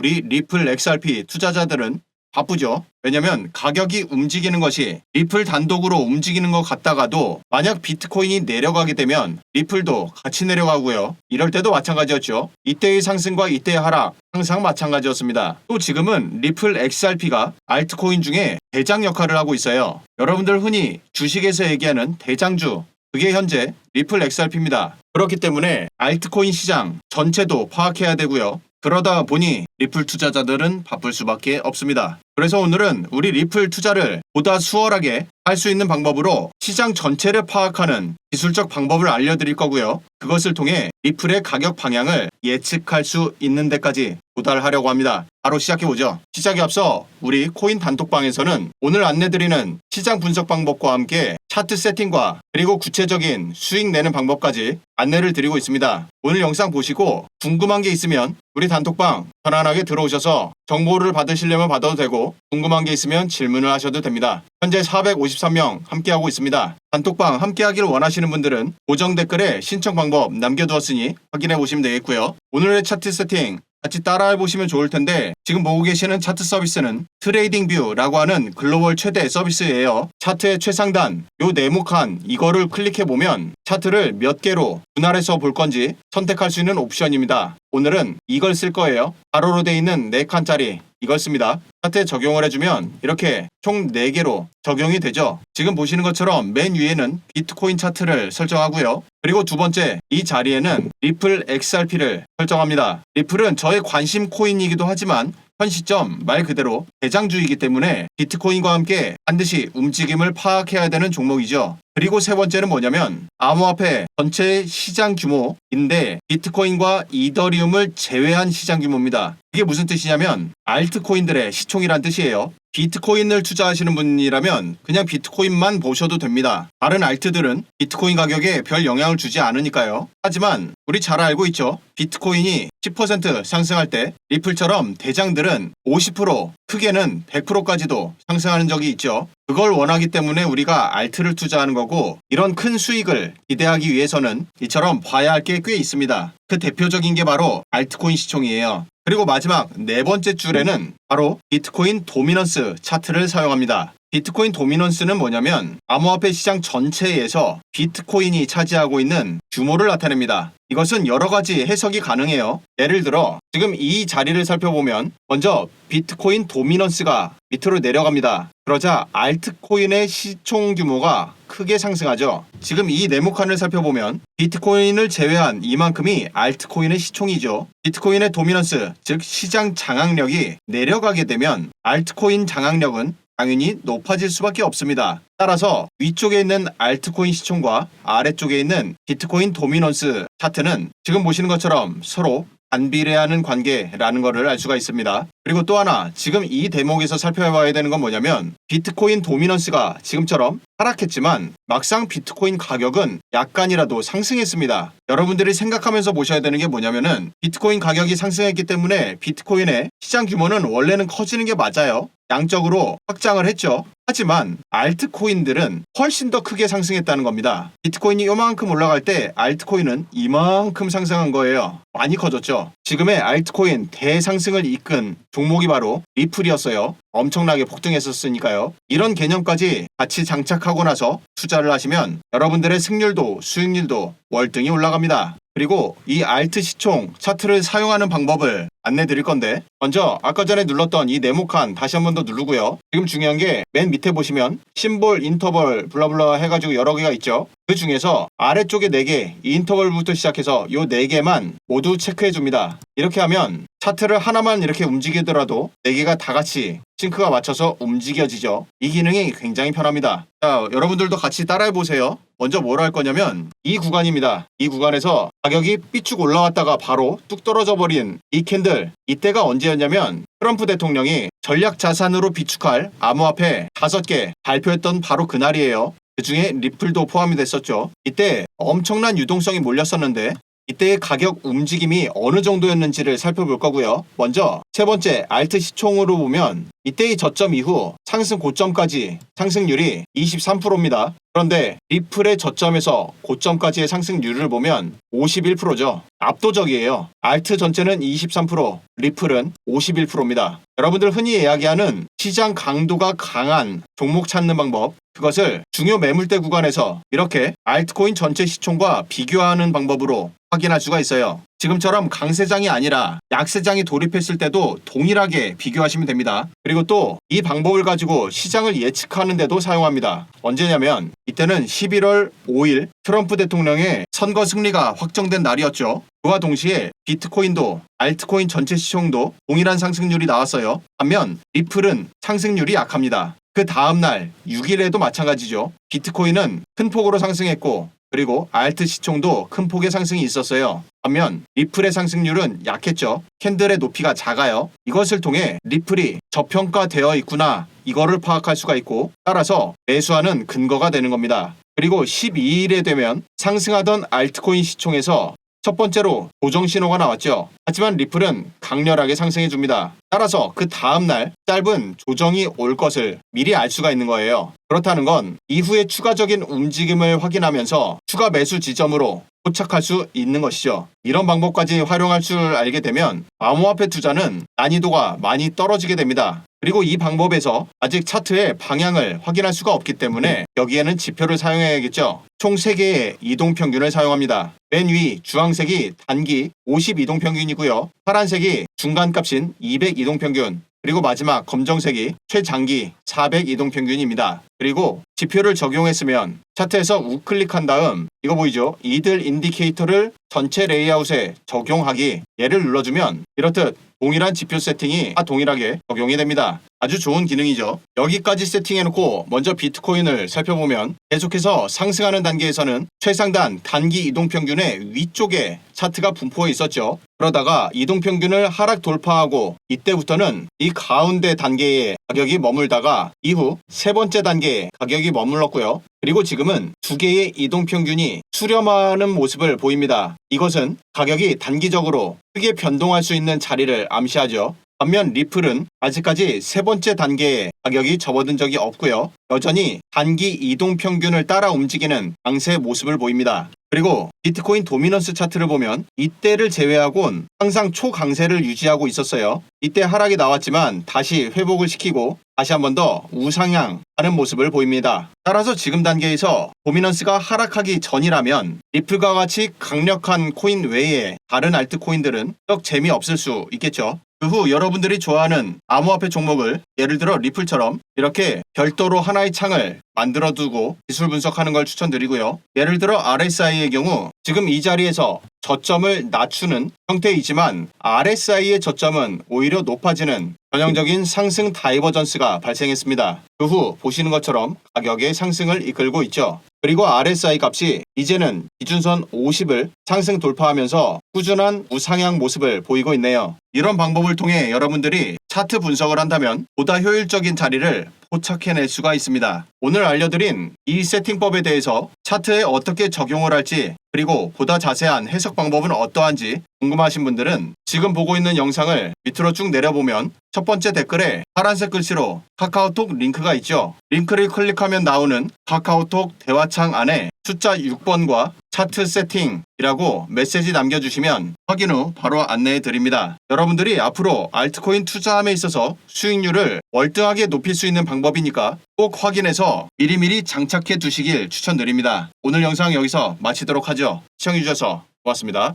우리 리플 XRP 투자자들은 바쁘죠. 왜냐면 가격이 움직이는 것이 리플 단독으로 움직이는 것 같다가도 만약 비트코인이 내려가게 되면 리플도 같이 내려가고요. 이럴 때도 마찬가지였죠. 이때의 상승과 이때의 하락 항상 마찬가지였습니다. 또 지금은 리플 XRP가 알트코인 중에 대장 역할을 하고 있어요. 여러분들 흔히 주식에서 얘기하는 대장주, 그게 현재 리플 XRP입니다. 그렇기 때문에 알트코인 시장 전체도 파악해야 되고요. 그러다 보니 리플 투자자들은 바쁠 수밖에 없습니다. 그래서 오늘은 우리 리플 투자를 보다 수월하게 할 수 있는 방법으로 시장 전체를 파악하는 기술적 방법을 알려드릴 거고요. 그것을 통해 리플의 가격 방향을 예측할 수 있는 데까지 도달하려고 합니다. 바로 시작해보죠. 시작에 앞서 우리 코인 단톡방에서는 오늘 안내드리는 시장 분석 방법과 함께 차트 세팅과 그리고 구체적인 수익 내는 방법까지 안내를 드리고 있습니다. 오늘 영상 보시고 궁금한 게 있으면 우리 단톡방 편안하게 들어오셔서 정보를 받으시려면 받아도 되고 궁금한 게 있으면 질문을 하셔도 됩니다. 현재 453명 함께하고 있습니다. 단톡방 함께하기를 원하시는 분들은 고정 댓글에 신청 방법 남겨두었으니 확인해 보시면 되겠고요. 오늘의 차트 세팅 같이 따라해 보시면 좋을 텐데 지금 보고 계시는 차트 서비스는 트레이딩 뷰라고 하는 글로벌 최대 서비스예요. 차트의 최상단 요 네모칸 이거를 클릭해 보면 차트를 몇 개로 분할해서 볼 건지 선택할 수 있는 옵션입니다. 오늘은 이걸 쓸 거예요. 가로로 돼 있는 4칸짜리 이걸 씁니다. 차트에 적용을 해주면 이렇게 총 4개로 적용이 되죠. 지금 보시는 것처럼 맨 위에는 비트코인 차트를 설정하고요. 그리고 두 번째 이 자리에는 리플 XRP를 설정합니다. 리플은 저의 관심 코인이기도 하지만 현 시점 말 그대로 대장주이기 때문에 비트코인과 함께 반드시 움직임을 파악해야 되는 종목이죠. 그리고 세 번째는 뭐냐면 암호화폐 전체 시장 규모인데 비트코인과 이더리움을 제외한 시장 규모입니다. 이게 무슨 뜻이냐면 알트코인들의 시총이란 뜻이에요. 비트코인을 투자하시는 분이라면 그냥 비트코인만 보셔도 됩니다. 다른 알트들은 비트코인 가격에 별 영향을 주지 않으니까요. 하지만 우리 잘 알고 있죠. 비트코인이 10% 상승할 때 리플처럼 대장들은 50% 크게는 100%까지도 상승하는 적이 있죠. 그걸 원하기 때문에 우리가 알트를 투자하는 거고 이런 큰 수익을 기대하기 위해서는 이처럼 봐야 할 게 꽤 있습니다. 그 대표적인 게 바로 알트코인 시총이에요. 그리고 마지막 네 번째 줄에는 바로 비트코인 도미넌스 차트를 사용합니다. 비트코인 도미넌스는 뭐냐면 암호화폐 시장 전체에서 비트코인이 차지하고 있는 규모를 나타냅니다. 이것은 여러 가지 해석이 가능해요. 예를 들어 지금 이 자리를 살펴보면 먼저 비트코인 도미넌스가 밑으로 내려갑니다. 그러자 알트코인의 시총 규모가 크게 상승하죠. 지금 이 네모칸을 살펴보면 비트코인을 제외한 이만큼이 알트코인의 시총이죠. 비트코인의 도미넌스, 즉 시장 장악력이 내려가게 되면 알트코인 장악력은 당연히 높아질 수밖에 없습니다. 따라서 위쪽에 있는 알트코인 시총과 아래쪽에 있는 비트코인 도미넌스 차트는 지금 보시는 것처럼 서로 반비례하는 관계라는 것을 알 수가 있습니다. 그리고 또 하나 지금 이 대목에서 살펴봐야 되는 건 뭐냐면 비트코인 도미넌스가 지금처럼 하락했지만 막상 비트코인 가격은 약간이라도 상승했습니다. 여러분들이 생각하면서 보셔야 되는 게 뭐냐면은 비트코인 가격이 상승했기 때문에 비트코인의 시장 규모는 원래는 커지는 게 맞아요. 양적으로 확장을 했죠. 하지만 알트코인들은 훨씬 더 크게 상승했다는 겁니다. 비트코인이 요만큼 올라갈 때 알트코인은 이만큼 상승한 거예요. 많이 커졌죠. 지금의 알트코인 대상승을 이끈 종목이 바로 리플이었어요. 엄청나게 폭등했었으니까요. 이런 개념까지 같이 장착하고 나서 투자를 하시면 여러분들의 승률도 수익률도 월등히 올라갑니다. 그리고 이 알트 시총 차트를 사용하는 방법을 안내 드릴 건데 먼저 아까 전에 눌렀던 이 네모칸 다시 한 번 더 누르고요. 지금 중요한 게 맨 밑에 보시면 심볼, 인터벌, 블라블라 해가지고 여러 개가 있죠. 그 중에서 아래쪽에 4개, 이 인터벌부터 시작해서 요 4개만 모두 체크해 줍니다. 이렇게 하면 차트를 하나만 이렇게 움직이더라도 4개가 다 같이 싱크가 맞춰서 움직여지죠. 이 기능이 굉장히 편합니다. 자, 여러분들도 같이 따라해 보세요. 먼저 뭘 할 거냐면 이 구간입니다. 이 구간에서 가격이 삐쭉 올라왔다가 바로 뚝 떨어져 버린 이 캔들, 이때가 언제였냐면 트럼프 대통령이 전략 자산으로 비축할 암호화폐 5개 발표했던 바로 그날이에요. 그 중에 리플도 포함이 됐었죠. 이때 엄청난 유동성이 몰렸었는데 이때의 가격 움직임이 어느 정도였는지를 살펴볼 거고요. 먼저 세 번째 알트 시총으로 보면 이때의 저점 이후 상승 고점까지 상승률이 23%입니다. 그런데 리플의 저점에서 고점까지의 상승률을 보면 51%죠. 압도적이에요. 알트 전체는 23%, 리플은 51%입니다. 여러분들 흔히 이야기하는 시장 강도가 강한 종목 찾는 방법, 그것을 중요 매물대 구간에서 이렇게 알트코인 전체 시총과 비교하는 방법으로 확인할 수가 있어요. 지금처럼 강세장이 아니라 약세장이 돌입했을 때도 동일하게 비교하시면 됩니다. 그리고 또 이 방법을 가지고 시장을 예측하는 데도 사용합니다. 언제냐면 이때는 11월 5일 트럼프 대통령의 선거 승리가 확정된 날이었죠. 그와 동시에 비트코인도 알트코인 전체 시총도 동일한 상승률이 나왔어요. 반면 리플은 상승률이 약합니다. 그 다음날 6일에도 마찬가지죠. 비트코인은 큰 폭으로 상승했고 그리고 알트 시총도 큰 폭의 상승이 있었어요. 반면 리플의 상승률은 약했죠. 캔들의 높이가 작아요. 이것을 통해 리플이 저평가되어 있구나 이거를 파악할 수가 있고 따라서 매수하는 근거가 되는 겁니다. 그리고 12일에 되면 상승하던 알트코인 시총에서 첫 번째로 조정 신호가 나왔죠. 하지만 리플은 강렬하게 상승해줍니다. 따라서 그 다음날 짧은 조정이 올 것을 미리 알 수가 있는 거예요. 그렇다는 건 이후에 추가적인 움직임을 확인하면서 추가 매수 지점으로 포착할 수 있는 것이죠. 이런 방법까지 활용할 줄 알게 되면 암호화폐 투자는 난이도가 많이 떨어지게 됩니다. 그리고 이 방법에서 아직 차트의 방향을 확인할 수가 없기 때문에 여기에는 지표를 사용해야겠죠. 총 3개의 이동평균을 사용합니다. 맨 위 주황색이 단기 50 이동평균이고요. 파란색이 중간값인 200 이동평균, 그리고 마지막 검정색이 최장기 400 이동평균입니다. 그리고 지표를 적용했으면 차트에서 우클릭한 다음 이거 보이죠? 이들 인디케이터를 전체 레이아웃에 적용하기, 얘를 눌러주면 이렇듯 동일한 지표 세팅이 다 동일하게 적용이 됩니다. 아주 좋은 기능이죠. 여기까지 세팅해놓고 먼저 비트코인을 살펴보면 계속해서 상승하는 단계에서는 최상단 단기 이동평균의 위쪽에 차트가 분포해 있었죠. 그러다가 이동평균을 하락 돌파하고 이때부터는 이 가운데 단계에 가격이 머물다가 이후 세 번째 단계에 가격이 머물렀고요. 그리고 지금은 두 개의 이동평균이 수렴하는 모습을 보입니다. 이것은 가격이 단기적으로 크게 변동할 수 있는 자리를 암시하죠. 반면 리플은 아직까지 세 번째 단계에 가격이 접어든 적이 없고요. 여전히 단기 이동평균을 따라 움직이는 강세 모습을 보입니다. 그리고 비트코인 도미넌스 차트를 보면 이때를 제외하곤 항상 초강세를 유지하고 있었어요. 이때 하락이 나왔지만 다시 회복을 시키고 다시 한 번 더 우상향 하는 모습을 보입니다. 따라서 지금 단계에서 도미넌스가 하락하기 전이라면 리플과 같이 강력한 코인 외에 다른 알트코인들은 썩 재미없을 수 있겠죠. 그 후 여러분들이 좋아하는 암호화폐 종목을 예를 들어 리플처럼 이렇게 별도로 하나의 창을 만들어 두고 기술 분석하는 걸 추천드리고요. 예를 들어 RSI의 경우 지금 이 자리에서 저점을 낮추는 형태이지만 RSI의 저점은 오히려 높아지는 전형적인 상승 다이버전스가 발생했습니다. 그 후 보시는 것처럼 가격의 상승을 이끌고 있죠. 그리고 RSI 값이 이제는 기준선 50을 상승 돌파하면서 꾸준한 우상향 모습을 보이고 있네요. 이런 방법을 통해 여러분들이 차트 분석을 한다면 보다 효율적인 자리를 포착해낼 수가 있습니다. 오늘 알려드린 이 세팅법에 대해서 차트에 어떻게 적용을 할지 그리고 보다 자세한 해석 방법은 어떠한지 궁금하신 분들은 지금 보고 있는 영상을 밑으로 쭉 내려보면 첫 번째 댓글에 파란색 글씨로 카카오톡 링크가 있죠. 링크를 클릭하면 나오는 카카오톡 대화창 안에 숫자 6번과 차트 세팅이라고 메시지 남겨주시면 확인 후 바로 안내해 드립니다. 여러분들이 앞으로 알트코인 투자함에 있어서 수익률을 월등하게 높일 수 있는 방법이니까 꼭 확인해서 미리미리 장착해 두시길 추천드립니다. 오늘 영상 여기서 마치도록 하죠. 시청해주셔서 고맙습니다.